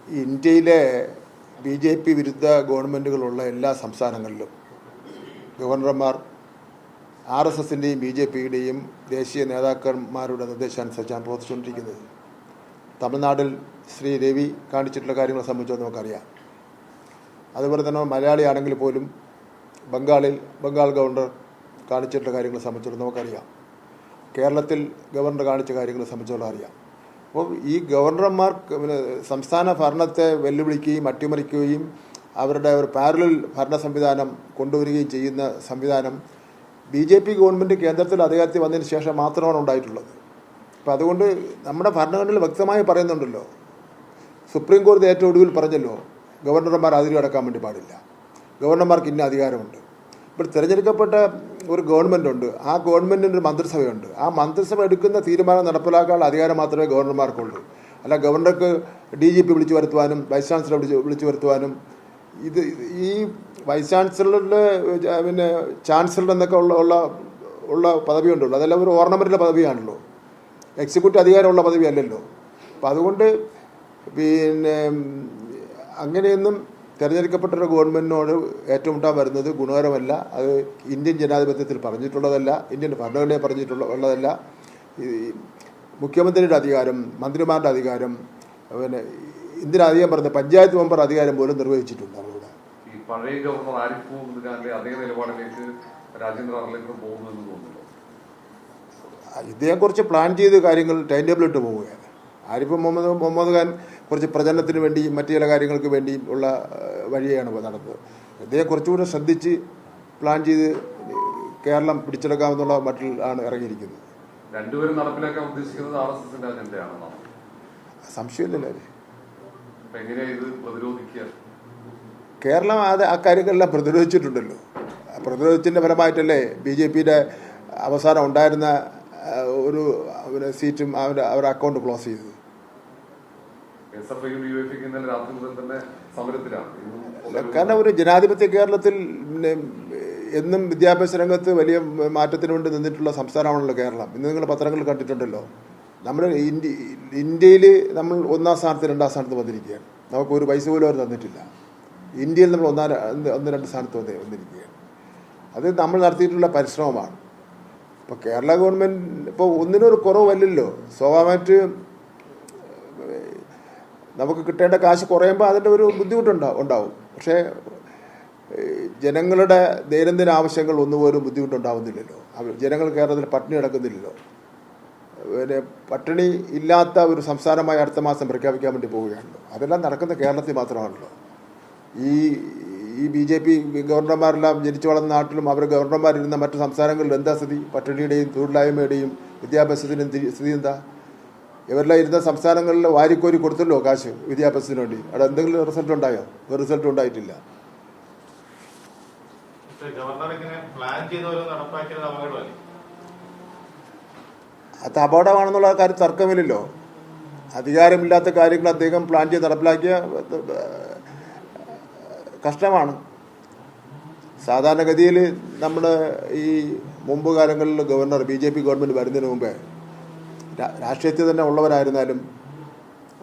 ഇന്ത്യയിലെ BJP വിരുദ്ധ ഗവൺമെൻറ്റുകളുള്ള എല്ലാ സംസ്ഥാനങ്ങളിലും ഗവർണർമാർ RSSൻ്റെയും BJPയുടെയും ദേശീയ നേതാക്കന്മാരുടെ നിർദ്ദേശാനുസരിച്ചാണ് പ്രവർത്തിച്ചുകൊണ്ടിരിക്കുന്നത്. തമിഴ്നാട്ടിൽ ശ്രീ രവി കാണിച്ചിട്ടുള്ള കാര്യങ്ങളെ സംബന്ധിച്ച് നമുക്കറിയാം. അതുപോലെ തന്നെ മലയാളിയാണെങ്കിൽ പോലും ബംഗാൾ ഗവർണർ കാണിച്ചിട്ടുള്ള കാര്യങ്ങളെ സംബന്ധിച്ചുള്ള നമുക്കറിയാം. കേരളത്തിൽ ഗവർണർ കാണിച്ച കാര്യങ്ങളെ സംബന്ധിച്ചുള്ള അറിയാം. അപ്പോൾ ഈ ഗവർണർമാർ സംസ്ഥാന ഭരണത്തെ വെല്ലുവിളിക്കുകയും അട്ടിമറിക്കുകയും അവരുടെ ഒരു പാരലൽ ഭരണ സംവിധാനം കൊണ്ടുവരികയും ചെയ്യുന്ന സംവിധാനം BJP ഗവൺമെൻറ് കേന്ദ്രത്തിൽ അധികാരത്തിൽ വന്നതിന് ശേഷം മാത്രമാണ് ഉണ്ടായിട്ടുള്ളത്. അപ്പോൾ അതുകൊണ്ട് നമ്മുടെ ഭരണഘടനയിൽ വ്യക്തമായി പറയുന്നുണ്ടല്ലോ, സുപ്രീം കോടതി ഏറ്റവും ഒടുവിൽ പറഞ്ഞല്ലോ, ഗവർണർമാർ അതിരി കടക്കാൻ വേണ്ടി പാടില്ല, ഗവർണർമാർക്ക് ഇന്ന അധികാരമുണ്ട്. ഇപ്പോൾ തിരഞ്ഞെടുക്കപ്പെട്ട ഒരു ഗവൺമെൻറ് ഉണ്ട്, ആ ഗവൺമെൻറ്റിന് ഒരു മന്ത്രിസഭയുണ്ട്. ആ മന്ത്രിസഭ എടുക്കുന്ന തീരുമാനം നടപ്പിലാക്കാനുള്ള അധികാരം മാത്രമേ ഗവർണർമാർക്കുള്ളൂ. അല്ല ഗവർണർക്ക് DGP വിളിച്ചു വരുത്തുവാനും വൈസ് ചാൻസലർ വിളിച്ചു വരുത്തുവാനും ഈ വൈസ് ചാൻസലറിൻ്റെ ചാൻസലർ എന്നൊക്കെ ഉള്ള പദവിയുണ്ടല്ലോ, അതെല്ലാം ഒരു ഓർണമെൻ്റിലെ പദവിയാണല്ലോ, എക്സിക്യൂട്ടീവ് അധികാരമുള്ള പദവിയല്ലല്ലോ. അപ്പം അതുകൊണ്ട് അങ്ങനെയൊന്നും തിരഞ്ഞെടുക്കപ്പെട്ട ഗവൺമെൻറ്റിനോട് ഏറ്റുമുട്ടാൻ വരുന്നത് ഗുണകരമല്ല. അത് ഇന്ത്യൻ ജനാധിപത്യത്തിൽ പറഞ്ഞിട്ടുള്ളതല്ല, ഇന്ത്യൻ ഭരണഘടനയെ പറഞ്ഞിട്ടുള്ളതല്ല. മുഖ്യമന്ത്രിയുടെ അധികാരം, മന്ത്രിമാരുടെ അധികാരം, ഇന്ദിരാധികം പറഞ്ഞ പഞ്ചായത്ത് മെമ്പർ അധികാരം പോലും നിർവഹിച്ചിട്ടുണ്ട്. അവരുടെ ഈ പഴയ ഗവർണർ ആരിഫ് മുഹമ്മദ് ഖാന്റെ അതേ നിലപാടിലേക്ക് രാജേന്ദ്ര അർലേക്കർ പോകുമെന്ന് തോന്നുന്നു. ഇതേക്കുറിച്ച് പ്ലാൻ ചെയ്ത് കാര്യങ്ങൾ ടൈം ടേബിൾ ഇട്ട് പോവുകയാണ്. ആരിഫ് മുഹമ്മദ് ഖാൻ കുറച്ച് പ്രചരണത്തിന് വേണ്ടിയും മറ്റു ചില കാര്യങ്ങൾക്ക് വേണ്ടിയും ഉള്ള വഴിയാണ് നടന്നത്. ഇതേ കുറച്ചുകൂടെ ശ്രദ്ധിച്ച് പ്ലാൻ ചെയ്ത് കേരളം പിടിച്ചെടുക്കാമെന്നുള്ള മട്ടിൽ ആണ് ഇറങ്ങിയിരിക്കുന്നത്. രണ്ടുപേരും നടപ്പിലാക്കാൻ ഉദ്ദേശിക്കുന്നത് RSSന്റെ അജണ്ടയാണെന്നോ? സംശയമില്ലല്ലേ. കേരളം ആ കാര്യങ്ങളെല്ലാം പ്രതിരോധിച്ചിട്ടുണ്ടല്ലോ. പ്രതിരോധത്തിൻ്റെ ഫലമായിട്ടല്ലേ BJPയുടെ അവസാനം ഉണ്ടായിരുന്ന ഒരു സീറ്റും അവരുടെ അക്കൗണ്ട് ക്ലോസ് ചെയ്തത്. കാരണം ഒരു ജനാധിപത്യ കേരളത്തിൽ എന്നും വിദ്യാഭ്യാസ രംഗത്ത് വലിയ മാറ്റത്തിന് വേണ്ടി നിന്നിട്ടുള്ള സംസ്ഥാനമാണല്ലോ കേരളം. ഇന്ന് നിങ്ങൾ പത്രങ്ങളിൽ കണ്ടിട്ടുണ്ടല്ലോ, നമ്മൾ ഇന്ത്യയിൽ നമ്മൾ 1ാം സ്ഥാനത്ത് 2ാം സ്ഥാനത്ത് വന്നിരിക്കുകയാണ്. നമുക്ക് ഒരു പൈസ പോലും അവർ തന്നിട്ടില്ല. ഇന്ത്യയിൽ നമ്മൾ 1-2 സ്ഥാനത്ത് വന്നിരിക്കുകയാണ്. അത് നമ്മൾ നടത്തിയിട്ടുള്ള പരിശ്രമമാണ്. ഇപ്പോൾ കേരള ഗവൺമെൻറ് ഇപ്പോൾ ഒന്നിനൊരു കുറവല്ലല്ലോ. സ്വാഭാവികമായിട്ട് നമുക്ക് കിട്ടേണ്ട കാശ് കുറയുമ്പോൾ അതിൻ്റെ ഒരു ബുദ്ധിമുട്ടുണ്ടാവും. പക്ഷേ ജനങ്ങളുടെ ദൈനംദിന ആവശ്യങ്ങൾ ഒന്നുപോലും ബുദ്ധിമുട്ടുണ്ടാവുന്നില്ലല്ലോ. ജനങ്ങൾ കേരളത്തിൽ പട്ടിണി കിടക്കുന്നില്ലല്ലോ. പട്ടിണി ഇല്ലാത്ത ഒരു സംസ്ഥാനമായി അടുത്ത മാസം പ്രഖ്യാപിക്കാൻ വേണ്ടി പോവുകയാണല്ലോ. അതെല്ലാം നടക്കുന്ന കേരളത്തിൽ മാത്രമാണല്ലോ. ഈ BJP ഗവർണർമാരെല്ലാം ജനിച്ചു വളർന്ന നാട്ടിലും അവർ ഗവർണർമാരിരുന്ന മറ്റു സംസ്ഥാനങ്ങളിൽ എന്താ സ്ഥിതി? പട്ടിണിയുടെയും തൊഴിലില്ലായ്മയുടെയും വിദ്യാഭ്യാസത്തിനും സ്ഥിതി എന്താ? ഇവരെല്ലാം ഇരുന്ന സംസ്ഥാനങ്ങളിൽ വാരിക്കോരി കൊടുത്തല്ലോ കാശ് വിദ്യാഭ്യാസത്തിന് വേണ്ടി. അവിടെ എന്തെങ്കിലും റിസൾട്ട് ഉണ്ടായോ? ഒരു റിസൾട്ട് ഉണ്ടായിട്ടില്ല. അത് അപകടമാണെന്നുള്ള കാര്യം തർക്കമില്ലല്ലോ. അധികാരമില്ലാത്ത കാര്യങ്ങൾ അദ്ദേഹം പ്ലാൻ ചെയ്ത് നടപ്പിലാക്കിയ കഷ്ടമാണ്. സാധാരണഗതിയിൽ നമ്മൾ ഈ മുമ്പ് കാലങ്ങളിൽ ഗവർണർ BJP ഗവൺമെൻറ് വരുന്നതിന് മുമ്പേ രാഷ്ട്രീയത്തിൽ തന്നെ ഉള്ളവരായിരുന്നാലും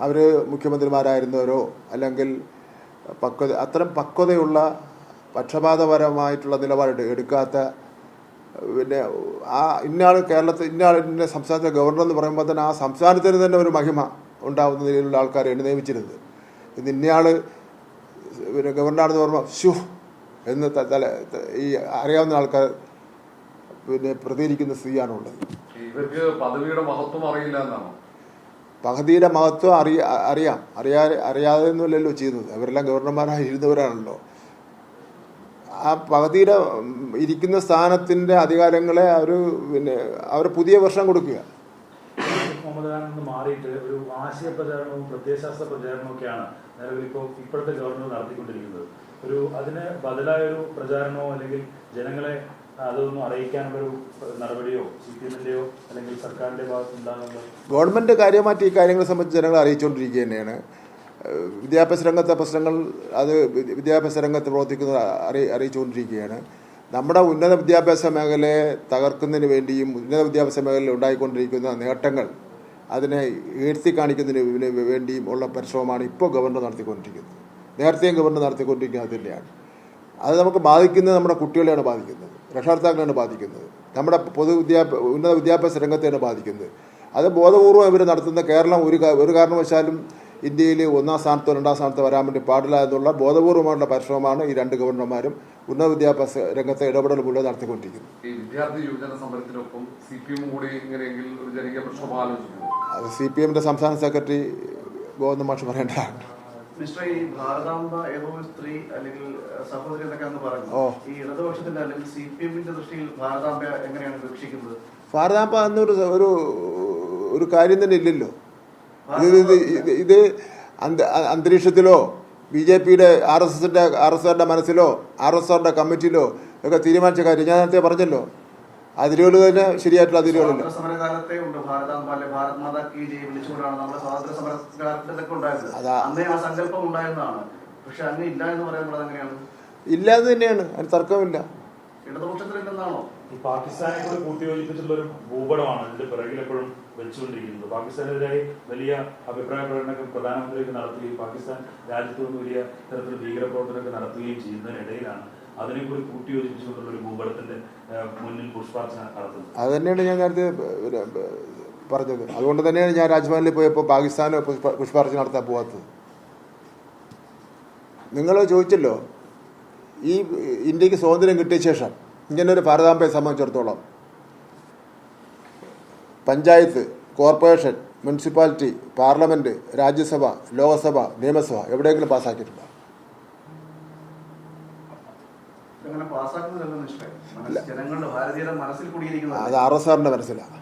അവർ മുഖ്യമന്ത്രിമാരായിരുന്നവരോ അല്ലെങ്കിൽ അത്തരം പക്വതയുള്ള പക്ഷപാതപരമായിട്ടുള്ള നിലപാട് എടുക്കാത്ത ഇന്നയാൾ കേരളത്തിൽ ഇന്ന സംസ്ഥാനത്തെ ഗവർണർ എന്ന് പറയുമ്പോൾ തന്നെ ആ സംസ്ഥാനത്തിന് തന്നെ ഒരു മഹിമ ഉണ്ടാകുന്ന നിലയിലുള്ള ആൾക്കാരെയാണ് നിയമിച്ചിരുന്നത്. ഇന്ന് ഇന്നയാൾ ഗവർണറാണെന്ന് പറയുമ്പോൾ ഷൂ എന്ന് ഈ അറിയാവുന്ന ആൾക്കാർ പ്രതികരിക്കുന്ന സ്ഥിതിയാണുള്ളത്. ഇവർക്ക് പദവിയുടെ മഹത്വം അറിയില്ല എന്നാണോ? പദവിയുടെ മഹത്വം അറിയാതെ ഒന്നുമല്ലല്ലോ ചെയ്യുന്നത്. അവരെല്ലാം ഗവർണർമാരായി ഇരുന്നവരാണല്ലോ. ആ പദവിയുടെ ഇരിക്കുന്ന സ്ഥാനത്തിൻ്റെ അധികാരങ്ങളെ അവർ പുതിയ വർഷം കൊടുക്കുക. മുഹമ്മദ് ഖാനിൽ നിന്ന് മാറിയിട്ട് ഒരു ആശയ പ്രചാരണവും പ്രത്യയശാസ്ത്ര പ്രചാരണവും ഒക്കെയാണ് നിലവിൽ ഇപ്പോഴത്തെ ഗവർണർ നടത്തിക്കൊണ്ടിരിക്കുന്നത്. അതിന് ബദലായൊരു പ്രചാരണമോ അല്ലെങ്കിൽ ജനങ്ങളെ അതൊന്നും അറിയിക്കാനുള്ളൊരു നടപടിയോ CPMന്റെയോ അല്ലെങ്കിൽ സർക്കാരിന്റെ ഭാഗത്തുണ്ടാകുന്നത്? ഗവൺമെന്റ് കാര്യമായിട്ട് ഈ കാര്യങ്ങളെ സംബന്ധിച്ച് ജനങ്ങളെ അറിയിച്ചുകൊണ്ടിരിക്കുക തന്നെയാണ്. വിദ്യാഭ്യാസ രംഗത്തെ പ്രശ്നങ്ങൾ അത് വിദ്യാഭ്യാസ രംഗത്ത് പ്രവർത്തിക്കുന്നത് അറിയിച്ചുകൊണ്ടിരിക്കുകയാണ്. നമ്മുടെ ഉന്നത വിദ്യാഭ്യാസ മേഖലയെ തകർക്കുന്നതിന് വേണ്ടിയും ഉന്നത വിദ്യാഭ്യാസ മേഖലയിൽ ഉണ്ടായിക്കൊണ്ടിരിക്കുന്ന നേട്ടങ്ങൾ അതിനെ ഉയർത്തി കാണിക്കുന്നതിന് വേണ്ടിയും ഉള്ള പരിശ്രമമാണ് ഇപ്പോൾ ഗവർണർ നടത്തിക്കൊണ്ടിരിക്കുന്നത്. നേരത്തെയും ഗവർണർ നടത്തിക്കൊണ്ടിരിക്കുന്നത് അത് തന്നെയാണ്. അത് നമുക്ക് ബാധിക്കുന്നത് നമ്മുടെ കുട്ടികളെയാണ് ബാധിക്കുന്നത്, രക്ഷകർത്താക്കളെയാണ് ബാധിക്കുന്നത്, നമ്മുടെ ഉന്നത വിദ്യാഭ്യാസ രംഗത്തെയാണ് ബാധിക്കുന്നത്. അത് ബോധപൂർവം ഇവർ നടത്തുന്ന കേരളം ഒരു കാരണവശാലും ഇന്ത്യയിൽ 1ാം സ്ഥാനത്തോ 2ാം സ്ഥാനത്തോ വരാൻ വേണ്ടി പാടില്ല എന്നുള്ള ബോധപൂർവമായിട്ടുള്ള പരിശ്രമമാണ് ഈ 2 ഗവർണർമാരും ഉന്നത വിദ്യാഭ്യാസ രംഗത്തെ ഇടപെടൽ മുഴുവൻ നടത്തിക്കൊണ്ടിരിക്കുന്നത്. ഈ വിദ്യാർത്ഥി യുവജന സമരത്തിനൊപ്പം CPM കൂടി ഇങ്ങനെയെങ്കിൽ ഒരു ജനകീയ പ്രക്ഷോഭം ആലോചിക്കുന്നു. അത് CPMന്റെ സംസ്ഥാന സെക്രട്ടറി ഗോവിന്ദ മാഷ് പറയേണ്ടതാണ്. മിസ്റ്റർ, ഈ ഭാരതാംബ ഏതോ സ്ത്രീ അല്ലെങ്കിൽ സഹോദരി എന്നൊക്കെ അന്ന് പറഞ്ഞു. ഈ ഇടതുപക്ഷത്തിന്റെ അല്ലെങ്കിൽ CPMന്റെ ദൃഷ്ടിയിൽ ഭാരതാംബ എങ്ങനെയാണ് വീക്ഷിക്കുന്നത്? ഭാരതാംബ എന്നൊരു ഒരു കാര്യം തന്നെ ഇല്ലല്ലോ. ഇത് അന്തരീക്ഷത്തിലോ BJPയുടെ RSSന്റെ മനസ്സിലോ RSSന്റെ കമ്മിറ്റിയിലോ ഒക്കെ തീരുമാനിച്ച കാര്യം ഞാൻ നേരത്തെ പറഞ്ഞല്ലോ. അതിരുകൾ തന്നെ ശരിയായിട്ടുള്ള അതിരുകളില്ല. സമരകാലത്തെ ഉണ്ട് ഭാരതാംബ അല്ലെ ഭാരത് മാതാ കി ജയ് വിളിച്ചുകൊണ്ടാണ് നമ്മുടെ സ്വാതന്ത്ര്യ സമരകാലത്തൊക്കെ ഉണ്ടായത്. അന്നേ ആ സങ്കല്പം ഉണ്ടായിരുന്നതാണ്. പക്ഷെ അങ്ങനെ ഇല്ല എന്ന് പറയുന്നത് എങ്ങനെയാണ്? ഇല്ലാതെ തന്നെയാണ്, അതിന് തർക്കമില്ല. ഇടതുപക്ഷത്തിലില്ലെന്നാണോ? ഈ പാകിസ്ഥാനെ കൂടെ കൂട്ടിയോജിപ്പിച്ചിട്ടുള്ള ഒരു ഭൂപടമാണ് ഇതിന്റെ പിറകിൽ എപ്പോഴും വെച്ചുകൊണ്ടിരിക്കുന്നത്. പാകിസ്ഥാനെതിരായി വലിയ അഭിപ്രായ പ്രകടനമൊക്കെ പ്രധാനമന്ത്രിയൊക്കെ നടത്തുകയും പാകിസ്ഥാൻ രാജ്യത്ത് നിന്ന് വലിയ തരത്തിൽ ഭീകരപ്രവർത്തനമൊക്കെ നടത്തുകയും ചെയ്യുന്നതിനിടയിലാണ് അതിനെ കൂടി കൂട്ടിയോജിപ്പിച്ചുകൊണ്ടുള്ള ഒരു ഭൂപടത്തിന്റെ മുന്നിൽ പുഷ്പാർച്ചന നടത്തുന്നത്. അത് തന്നെയാണ് ഞാൻ നേരത്തെ പറഞ്ഞത്. അതുകൊണ്ട് തന്നെയാണ് ഞാൻ രാജ്ഭവനിൽ പോയപ്പോൾ പാകിസ്ഥാന് പുഷ്പാർച്ചന നടത്താൻ പോകാത്തത്. നിങ്ങൾ ചോദിച്ചല്ലോ, ഈ ഇന്ത്യക്ക് സ്വാതന്ത്ര്യം കിട്ടിയ ശേഷം ഇങ്ങനൊരു ഭാരതാംബയെ സംബന്ധിച്ചിടത്തോളം panchayat, corporation, municipality, parliament, Rajya Sabha, Lok Sabha, നിയമസഭ എവിടെയെങ്കിലും പാസ്സാക്കിയിട്ടുണ്ടോ? ജനങ്ങളുടെ ഭാരതീയരുടെ മനസ്സിൽ കൂടിയിരിക്കുന്നത് അത് RSSന്റെ മനസ്സിലാണ്.